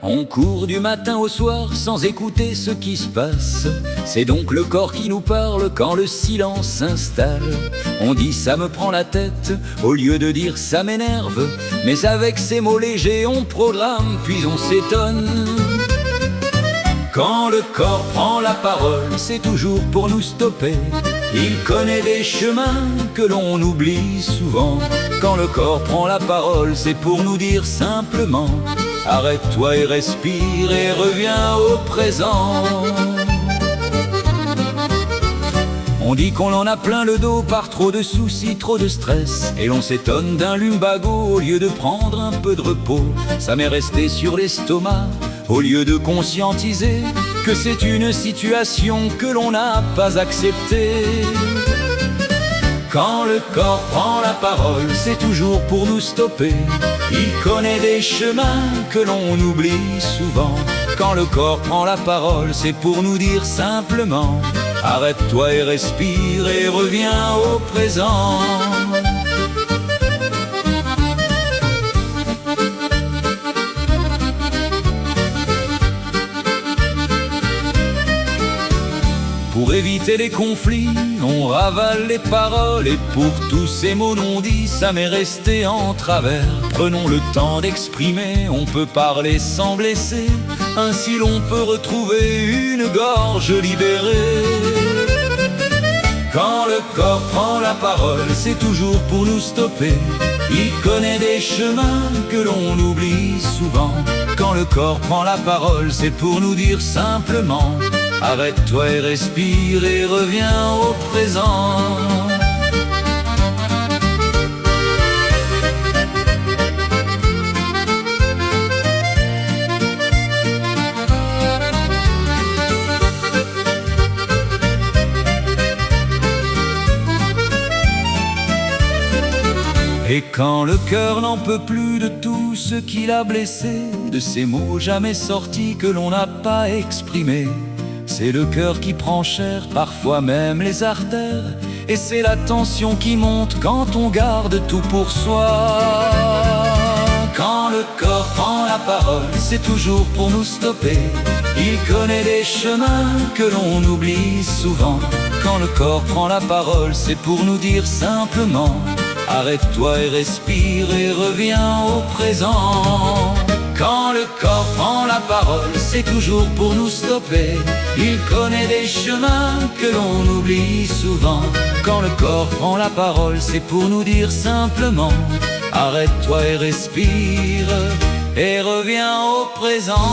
On court du matin au soir sans écouter ce qui se passe. C'est donc le corps qui nous parle quand le silence s'installe. On dit ça me prend la tête au lieu de dire ça m'énerve. Mais avec ces mots légers on programme puis on s'étonne. Quand le corps prend la parole, c'est toujours pour nous stopper. Il connaît des chemins que l'on oublie souvent. Quand le corps prend la parole, c'est pour nous dire simplement: arrête-toi et respire et reviens au présent. On dit qu'on en a plein le dos par trop de soucis, trop de stress. Et l'on s'étonne d'un lumbago au lieu de prendre un peu de repos. Ça m'est resté sur l'estomac au lieu de conscientiser que c'est une situation que l'on n'a pas acceptée. Quand le corps prend la parole, c'est toujours pour nous stopper. Il connaît des chemins que l'on oublie souvent. Quand le corps prend la parole, c'est pour nous dire simplement: arrête-toi et respire et reviens au présent. Pour éviter les conflits, on ravale les paroles. Et pour tous ces mots non dits, ça m'est resté en travers. Prenons le temps d'exprimer, on peut parler sans blesser. Ainsi l'on peut retrouver une gorge libérée. Quand le corps prend la parole, c'est toujours pour nous stopper. Il connaît des chemins que l'on oublie souvent. Quand le corps prend la parole, c'est pour nous dire simplement: arrête-toi et respire et reviens au présent. Et quand le cœur n'en peut plus de tout ce qu'il a blessé, de ces mots jamais sortis que l'on n'a pas exprimés, c'est le cœur qui prend cher, parfois même les artères. Et c'est la tension qui monte quand on garde tout pour soi. Quand le corps prend la parole, c'est toujours pour nous stopper. Il connaît des chemins que l'on oublie souvent. Quand le corps prend la parole, c'est pour nous dire simplement: arrête-toi et respire et reviens au présent. Quand le corps prend la parole, c'est toujours pour nous stopper. Il connaît des chemins que l'on oublie souvent. Quand le corps prend la parole, c'est pour nous dire simplement: arrête-toi et respire et reviens au présent.